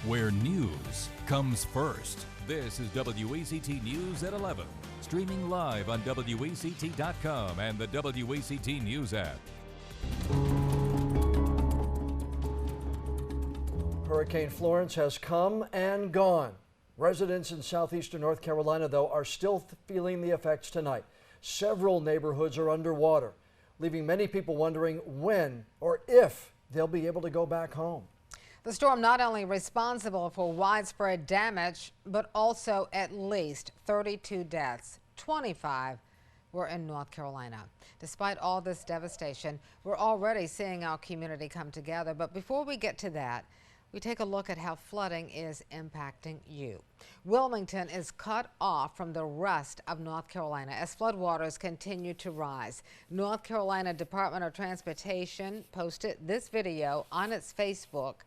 where news comes first. This is WECT News at 11, streaming live on WECT.com and the WECT News app. Hurricane Florence has come and gone. Residents in southeastern North Carolina, though, are still feeling the effects tonight. Several neighborhoods are underwater, leaving many people wondering when or if they'll be able to go back home. The storm not only responsible for widespread damage, but also at least 32 deaths. 25 were in North Carolina. Despite all this devastation, we're already seeing our community come together. But before we get to that, we take a look at how flooding is impacting you. Wilmington is cut off from the rest of North Carolina as floodwaters continue to rise. North Carolina Department of Transportation posted this video on its Facebook.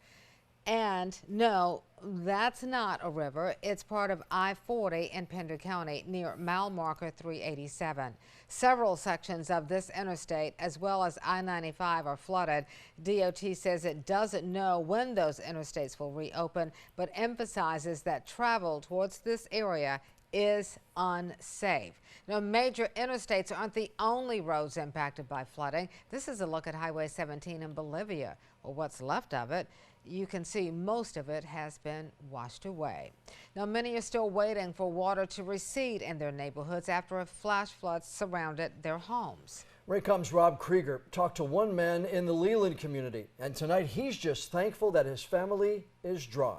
And no, that's not a river. It's part of I-40 in Pender County near mile marker 387. Several sections of this interstate as well as I-95 are flooded. DOT says it doesn't know when those interstates will reopen, but emphasizes that travel towards this area is unsafe. Now, major interstates aren't the only roads impacted by flooding. This is a look at Highway 17 in Bolivia, or what's left of it. You can see most of it has been washed away. Now, many are still waiting for water to recede in their neighborhoods after a flash flood surrounded their homes. Raycom's Rob Krieger talked to one man in the Leland community, and tonight he's just thankful that his family is dry.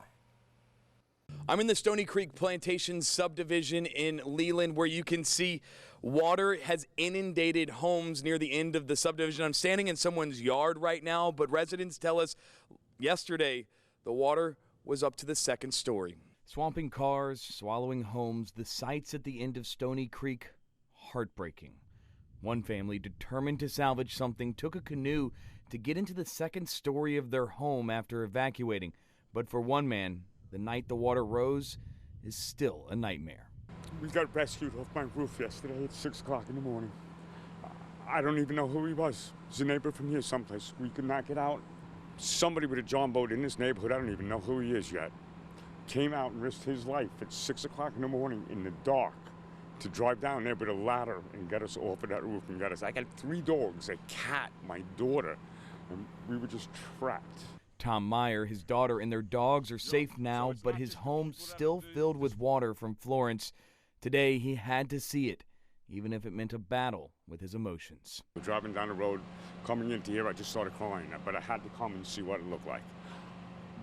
I'm in the Stony Creek Plantation subdivision in Leland, where you can see water has inundated homes near the end of the subdivision. I'm standing in someone's yard right now, but residents tell us yesterday the water was up to the second story. Swamping cars, swallowing homes, the sights at the end of Stony Creek, heartbreaking. One family, determined to salvage something, took a canoe to get into the second story of their home after evacuating. But for one man, the night the water rose is still a nightmare. We got rescued off my roof yesterday at 6 o'clock in the morning. I don't even know who he was. He's a neighbor from here someplace. We could not get out. Somebody with a John boat in this neighborhood, I don't even know who he is yet, came out and risked his life at 6 o'clock in the morning in the dark to drive down there with a ladder and get us off of that roof and get us. I got 3 dogs, a cat, my daughter, and we were just trapped. Tom Meyer, his daughter, and their dogs are safe now, but his home still filled with water from Florence. Today, he had to see it, even if it meant a battle with his emotions. Driving down the road, coming into here, I just started crying, but I had to come and see what it looked like.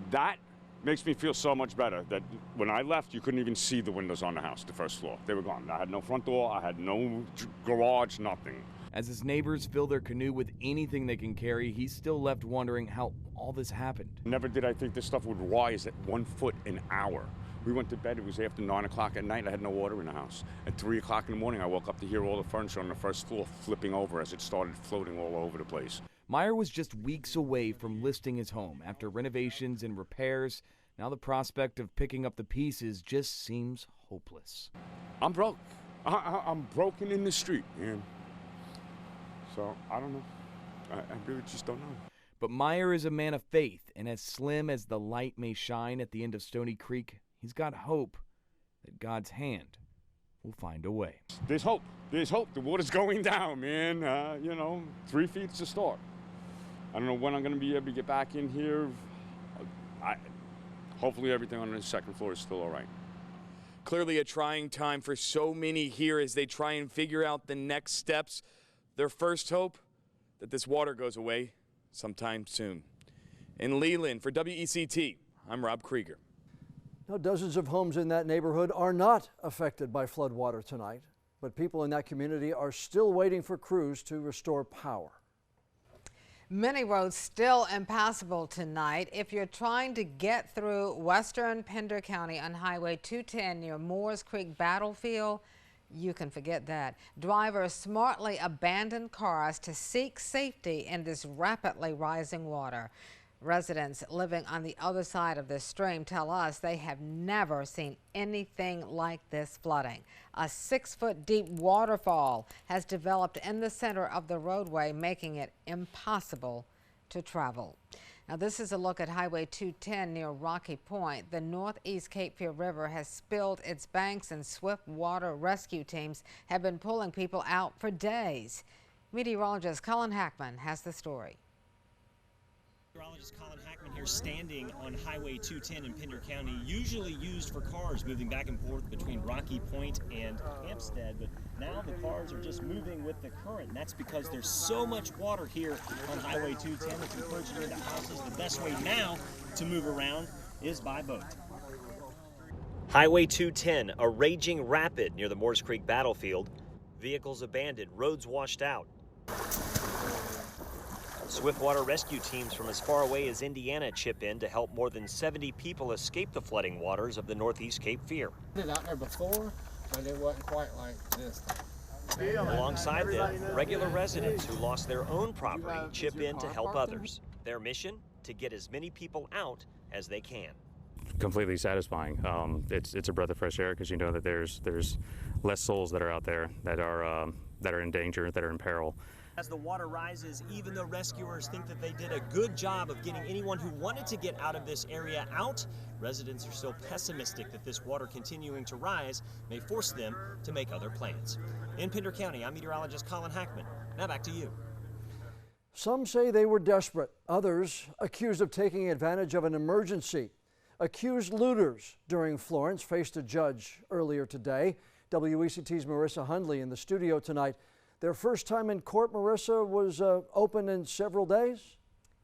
That makes me feel so much better that when I left, you couldn't even see the windows on the house, the first floor. They were gone. I had no front door, I had no garage, nothing. As his neighbors fill their canoe with anything they can carry, he's still left wondering how all this happened. Never did I think this stuff would rise at 1 foot an hour. We went to bed, it was after 9 o'clock at night, I had no water in the house. At 3 o'clock in the morning, I woke up to hear all the furniture on the first floor flipping over as it started floating all over the place. Meyer was just weeks away from listing his home. After renovations and repairs, now the prospect of picking up the pieces just seems hopeless. I'm broke. I'm broken in the street, man. So, I don't know. I really just don't know. But Meyer is a man of faith, and as slim as the light may shine at the end of Stony Creek, he's got hope that God's hand will find a way. There's hope. There's hope. The water's going down, man. 3 feet is a start. I don't know when I'm going to be able to get back in here. Hopefully everything on the second floor is still all right. Clearly a trying time for so many here as they try and figure out the next steps. Their first hope, that this water goes away sometime soon. In Leland, for WECT, I'm Rob Krieger. Now, dozens of homes in that neighborhood are not affected by floodwater tonight, but people in that community are still waiting for crews to restore power. Many roads still impassable tonight. If you're trying to get through western Pender County on Highway 210 near Moores Creek Battlefield, you can forget that. Drivers smartly abandoned cars to seek safety in this rapidly rising water. Residents living on the other side of this stream tell us they have never seen anything like this flooding. A 6-foot deep waterfall has developed in the center of the roadway, making it impossible to travel. Now this is a look at Highway 210 near Rocky Point. The Northeast Cape Fear River has spilled its banks and swift water rescue teams have been pulling people out for days. Meteorologist Colin Hackman has the story. Meteorologist Colin Hackman here standing on Highway 210 in Pender County, usually used for cars moving back and forth between Rocky Point and Hampstead, but now the cars are just moving with the current, and that's because there's so much water here on Highway 210 that's encroaching into houses. The best way now to move around is by boat. Highway 210, a raging rapid near the Moores Creek battlefield. Vehicles abandoned, roads washed out. Swiftwater rescue teams from as far away as Indiana chip in to help more than 70 people escape the flooding waters of the Northeast Cape Fear. I did out there before, but it wasn't quite like this. Alongside them, regular residents who lost their own property chip in to help others. Their mission, to get as many people out as they can. Completely satisfying. It's a breath of fresh air because you know that there's less souls that are out there that are in danger, that are in peril. As the water rises, even though rescuers think that they did a good job of getting anyone who wanted to get out of this area out, residents are still pessimistic that this water continuing to rise may force them to make other plans. In Pender County, I'm meteorologist Colin Hackman. Now back to you. Some say they were desperate. Others accused of taking advantage of an emergency. Accused looters during Florence faced a judge earlier today. WECT's Marissa Hundley in the studio tonight. Their first time in court, Marissa, was open in several days?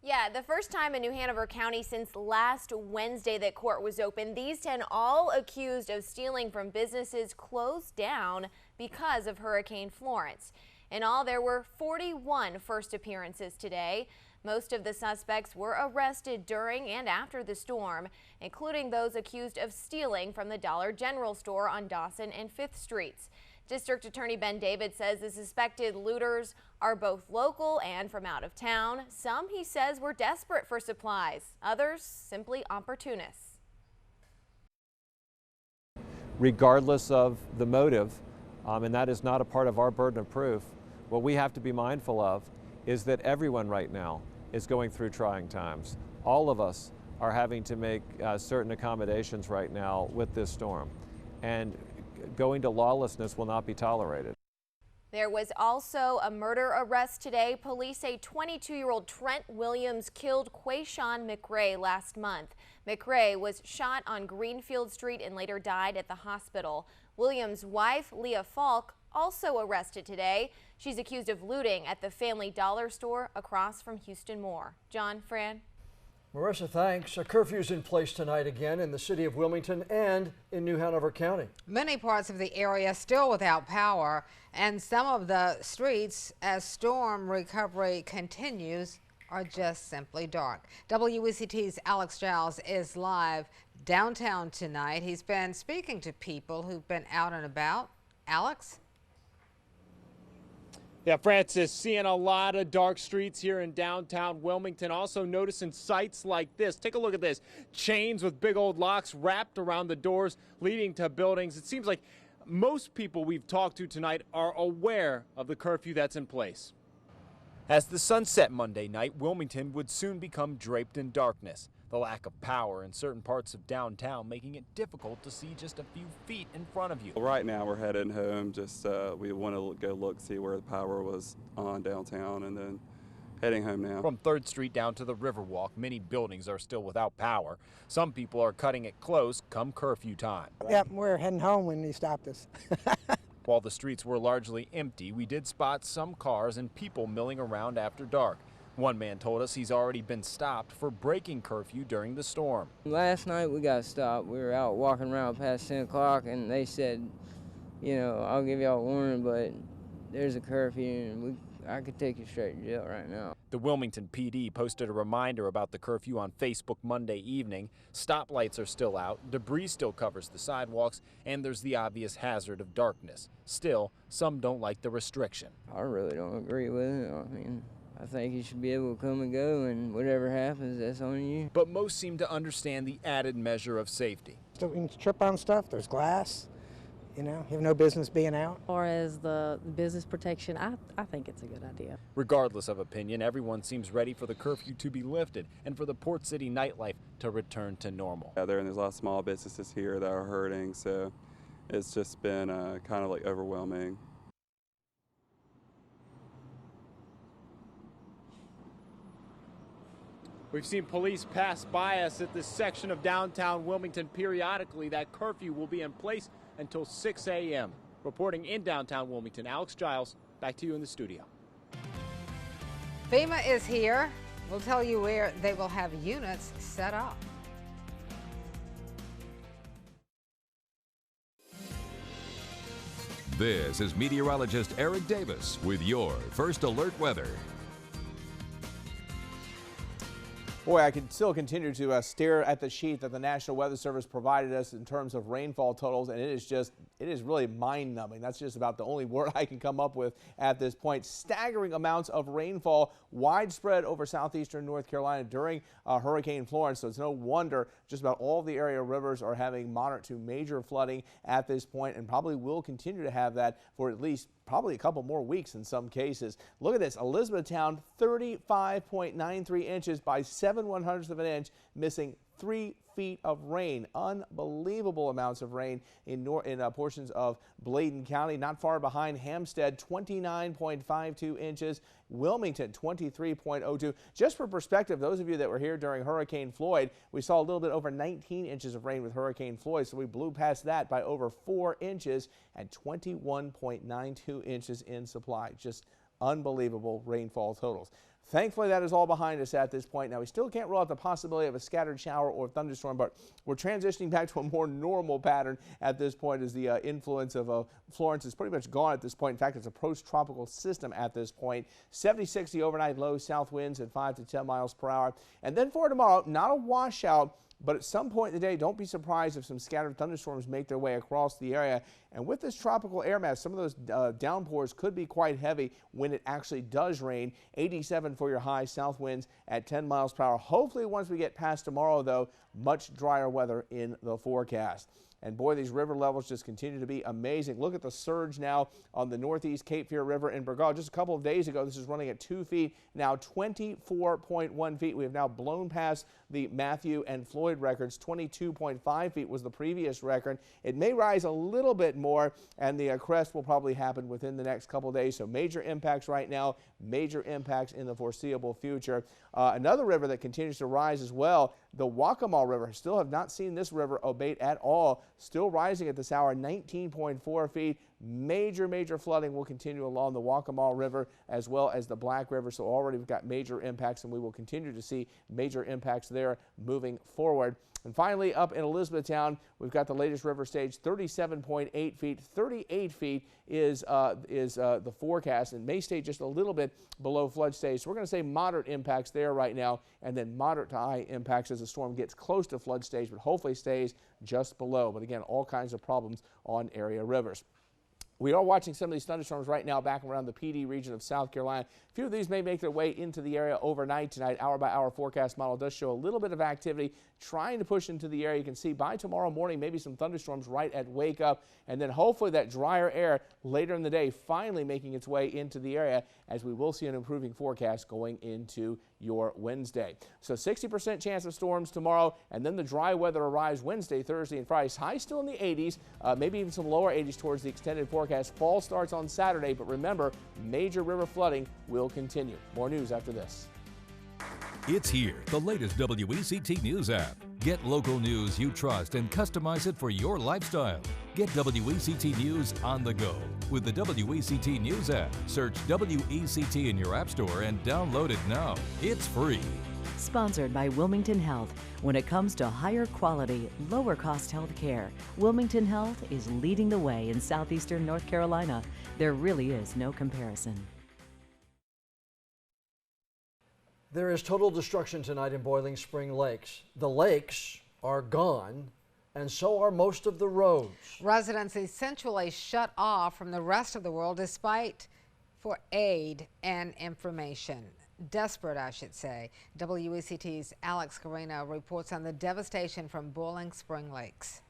Yeah, the first time in New Hanover County since last Wednesday that court was open. These 10 all accused of stealing from businesses closed down because of Hurricane Florence. In all, there were 41 first appearances today. Most of the suspects were arrested during and after the storm, including those accused of stealing from the Dollar General store on Dawson and 5th Streets. District Attorney Ben David says the suspected looters are both local and from out of town. Some, he says, were desperate for supplies. Others, simply opportunists. Regardless of the motive, and that is not a part of our burden of proof, what we have to be mindful of is that everyone right now is going through trying times. All of us are having to make certain accommodations right now with this storm. And going to lawlessness will not be tolerated. There was also a murder arrest today. Police say 22-year-old Trent Williams killed Quayshawn McRae last month. McRae was shot on Greenfield Street and later died at the hospital. Williams' wife, Leah Falk, also arrested today. She's accused of looting at the Family Dollar store across from Houston Moore. John, Fran. Marissa, thanks. A curfew's in place tonight again in the city of Wilmington and in New Hanover County. Many parts of the area still without power, and some of the streets, as storm recovery continues, are just simply dark. WECT's Alex Giles is live downtown tonight. He's been speaking to people who've been out and about. Alex? Yeah, Francis, seeing a lot of dark streets here in downtown Wilmington. Also noticing sights like this. Take a look at this. Chains with big old locks wrapped around the doors leading to buildings. It seems like most people we've talked to tonight are aware of the curfew that's in place. As the sun set Monday night, Wilmington would soon become draped in darkness. The lack of power in certain parts of downtown making it difficult to see just a few feet in front of you. Right now we're heading home. Just we want to go look, see where the power was on downtown, and then heading home now. From 3rd Street down to the Riverwalk, many buildings are still without power. Some people are cutting it close come curfew time. Yep, we're heading home when he stopped us. While the streets were largely empty, we did spot some cars and people milling around after dark. One man told us he's already been stopped for breaking curfew during the storm. Last night we got stopped. We were out walking around past 10 o'clock and they said, you know, I'll give y'all a warning, but there's a curfew and I could take you straight to jail right now. The Wilmington PD posted a reminder about the curfew on Facebook Monday evening. Stoplights are still out, debris still covers the sidewalks, and there's the obvious hazard of darkness. Still, some don't like the restriction. I really don't agree with it. I mean, I think you should be able to come and go, and whatever happens, that's on you. But most seem to understand the added measure of safety. So we can trip on stuff, there's glass, You know, you have no business being out. As far as the business protection, I think it's a good idea. Regardless of opinion, everyone seems ready for the curfew to be lifted and for the Port City nightlife to return to normal. Yeah, there's a lot of small businesses here that are hurting, so it's just been kind of like overwhelming. We've seen police pass by us at this section of downtown Wilmington periodically. That curfew will be in place until 6 a.m. Reporting in downtown Wilmington, Alex Giles, back to you in the studio. FEMA is here. We'll tell you where they will have units set up. This is meteorologist Eric Davis with your First Alert weather. Boy, I can still continue to stare at the sheet that the National Weather Service provided us in terms of rainfall totals, and it is really mind-numbing. That's just about the only word I can come up with at this point. Staggering amounts of rainfall widespread over southeastern North Carolina during Hurricane Florence, so it's no wonder just about all the area rivers are having moderate to major flooding at this point, and probably will continue to have that for at least probably a couple more weeks in some cases. Look at this, Elizabethtown 35.93 inches by 7/100ths of an inch, missing 3 feet of rain. Unbelievable amounts of rain in portions of Bladen County. Not far behind Hampstead, 29.52 inches. Wilmington, 23.02. Just for perspective, those of you that were here during Hurricane Floyd, we saw a little bit over 19 inches of rain with Hurricane Floyd, so we blew past that by over 4 inches and 21.92 inches in Supply. Just unbelievable rainfall totals. Thankfully, that is all behind us at this point. Now, we still can't rule out the possibility of a scattered shower or thunderstorm, but we're transitioning back to a more normal pattern at this point as the influence of Florence is pretty much gone at this point. In fact, it's a post-tropical system at this point. 70-60 overnight low, south winds at 5 to 10 miles per hour. And then for tomorrow, not a washout, but at some point in the day, don't be surprised if some scattered thunderstorms make their way across the area. And with this tropical air mass, some of those downpours could be quite heavy when it actually does rain. 87 for your high, south winds at 10 miles per hour. Hopefully, once we get past tomorrow, though, much drier weather in the forecast. And boy, these river levels just continue to be amazing. Look at the surge now on the northeast Cape Fear River in Burgaw. Just a couple of days ago, this is running at 2 feet, now 24.1 feet. We have now blown past the Matthew and Floyd records. 22.5 feet was the previous record. It may rise a little bit more, and the crest will probably happen within the next couple of days. So major impacts right now, major impacts in the foreseeable future. Another river that continues to rise as well, the Waccamaw River. Still have not seen this river abate at all. Still rising at this hour, 19.4 feet. Major flooding will continue along the Waccamaw River as well as the Black River. So already we've got major impacts, and we will continue to see major impacts there moving forward. And finally, up in Elizabethtown, we've got the latest river stage, 37.8 feet. 38 feet is the forecast, and may stay just a little bit below flood stage. So we're going to say moderate impacts there right now, and then moderate to high impacts as the storm gets close to flood stage, but hopefully stays just below. But again, all kinds of problems on area rivers. We are watching some of these thunderstorms right now back around the PD region of South Carolina. A few of these may make their way into the area overnight tonight. Hour-by-hour forecast model does show a little bit of activity trying to push into the area. You can see by tomorrow morning maybe some thunderstorms right at wake up, and then hopefully that drier air later in the day finally making its way into the area, as we will see an improving forecast going into your Wednesday. So 60% chance of storms tomorrow, and then the dry weather arrives Wednesday, Thursday, and Friday. High still in the 80s, maybe even some lower 80s towards the extended forecast. Fall starts on Saturday, but remember, major river flooding will continue. More news after this. It's here, the latest WECT News app. Get local news you trust and customize it for your lifestyle. Get WECT News on the go with the WECT News app. Search WECT in your app store and download it now. It's free. Sponsored by Wilmington Health. When it comes to higher quality, lower cost health care, Wilmington Health is leading the way in southeastern North Carolina. There really is no comparison. There is total destruction tonight in Boiling Spring Lakes. The lakes are gone, and so are most of the roads. Residents essentially shut off from the rest of the world despite for aid and information. Desperate, I should say. WECT's Alex Carino reports on the devastation from Boiling Spring Lakes.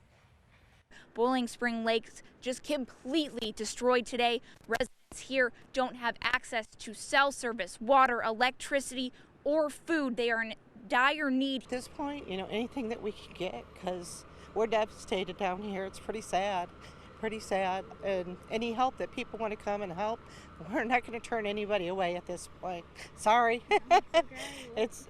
Boiling Spring Lakes just completely destroyed today. Residents here don't have access to cell service, water, electricity, or food. They are in dire need. At this point, anything that we can get, because we're devastated down here. It's pretty sad. And any help that people want to come and help, we're not going to turn anybody away at this point. Sorry. It's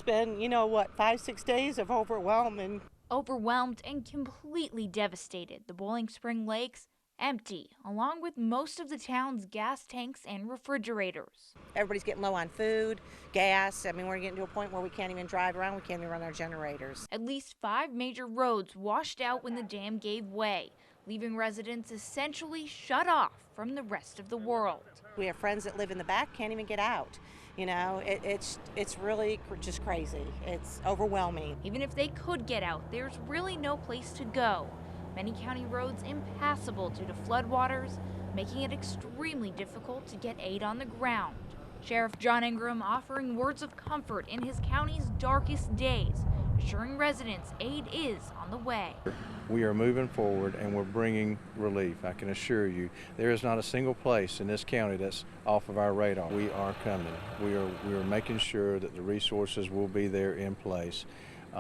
been, 5-6 days of overwhelming. Overwhelmed and completely devastated, the Boiling Spring Lakes empty, along with most of the town's gas tanks and refrigerators. Everybody's getting low on food, gas. I mean, we're getting to a point where we can't even drive around. We can't even run our generators. At least 5 major roads washed out when the dam gave way, leaving residents essentially shut off from the rest of the world. We have friends that live in the back, can't even get out. It's really just crazy. It's overwhelming. Even if they could get out, there's really no place to go. Many county roads impassable due to floodwaters, making it extremely difficult to get aid on the ground. Sheriff John Ingram offering words of comfort in his county's darkest days, assuring residents aid is on the way. We are moving forward and we're bringing relief. I can assure you there is not a single place in this county that's off of our radar. We are coming. We are making sure that the resources will be there in place.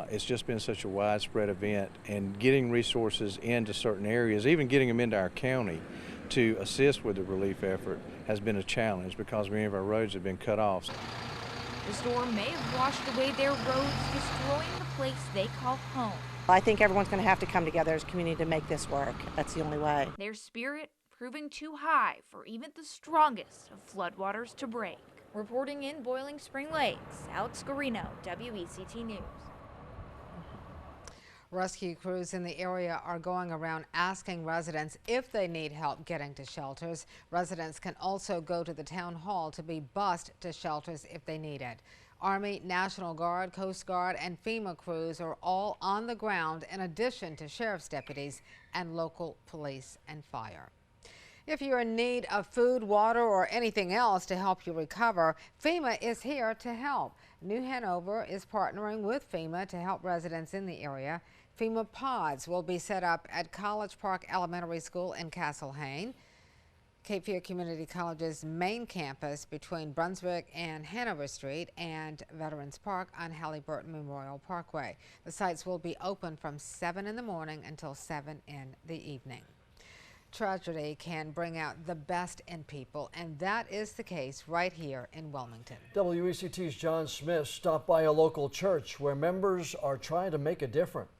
It's just been such a widespread event, and getting resources into certain areas, even getting them into our county to assist with the relief effort has been a challenge because many of our roads have been cut off. The storm may have washed away their roads, destroying the place they call home. I think everyone's going to have to come together as a community to make this work. That's the only way. Their spirit proving too high for even the strongest of floodwaters to break. Reporting in Boiling Spring Lakes, Alex Garino, WECT News. Rescue crews in the area are going around asking residents if they need help getting to shelters. Residents can also go to the town hall to be bused to shelters if they need it. Army, National Guard, Coast Guard, and FEMA crews are all on the ground in addition to sheriff's deputies and local police and fire. If you're in need of food, water, or anything else to help you recover, FEMA is here to help. New Hanover is partnering with FEMA to help residents in the area. FEMA pods will be set up at College Park Elementary School in Castle Hayne, Cape Fear Community College's main campus between Brunswick and Hanover Street, and Veterans Park on Halliburton Memorial Parkway. The sites will be open from 7 in the morning until 7 in the evening. Tragedy can bring out the best in people, and that is the case right here in Wilmington. WECT's John Smith stopped by a local church where members are trying to make a difference.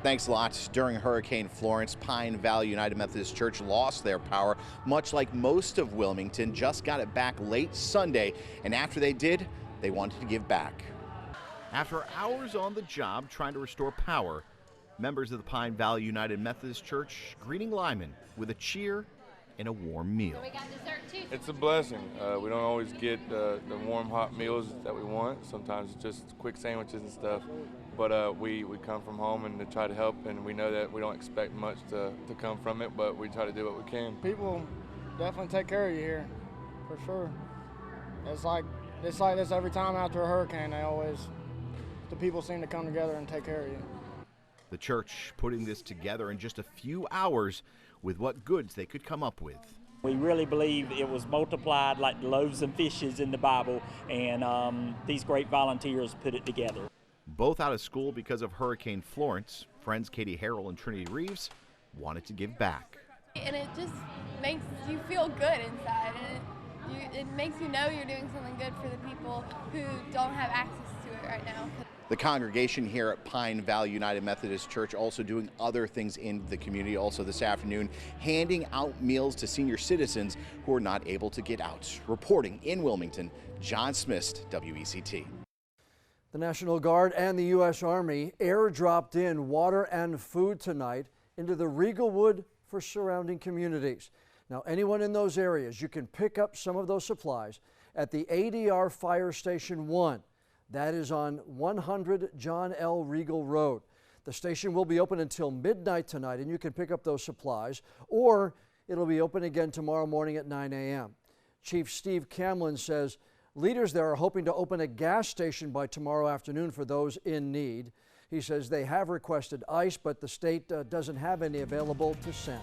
Thanks a lot. During Hurricane Florence, Pine Valley United Methodist Church lost their power, much like most of Wilmington. Just got it back late Sunday, and after they did, they wanted to give back. After hours on the job trying to restore power, members of the Pine Valley United Methodist Church greeting Lyman with a cheer and a warm meal. We got dessert too. It's a blessing. We don't always get the warm, hot meals that we want. Sometimes it's just quick sandwiches and stuff. But we come from home and to try to help, and we know that we don't expect much to come from it, but we try to do what we can. People definitely take care of you here, for sure. It's like this every time after a hurricane. The people seem to come together and take care of you. The church putting this together in just a few hours with what goods they could come up with. We really believe it was multiplied like the loaves and fishes in the Bible, and these great volunteers put it together. Both out of school because of Hurricane Florence, friends Katie Harrell and Trinity Reeves wanted to give back. And it just makes you feel good inside, and it makes you know you're doing something good for the people who don't have access to it right now. The congregation here at Pine Valley United Methodist Church also doing other things in the community. Also this afternoon, handing out meals to senior citizens who are not able to get out. Reporting in Wilmington, John Smith, WECT. The National Guard and the U.S. Army airdropped in water and food tonight into the Riegelwood for surrounding communities. Now, anyone in those areas, you can pick up some of those supplies at the ADR Fire Station 1. That is on 100 John L. Riegel Road. The station will be open until midnight tonight, and you can pick up those supplies, or it'll be open again tomorrow morning at 9 a.m. Chief Steve Camlin says leaders there are hoping to open a gas station by tomorrow afternoon for those in need. He says they have requested ice, but the state doesn't have any available to send.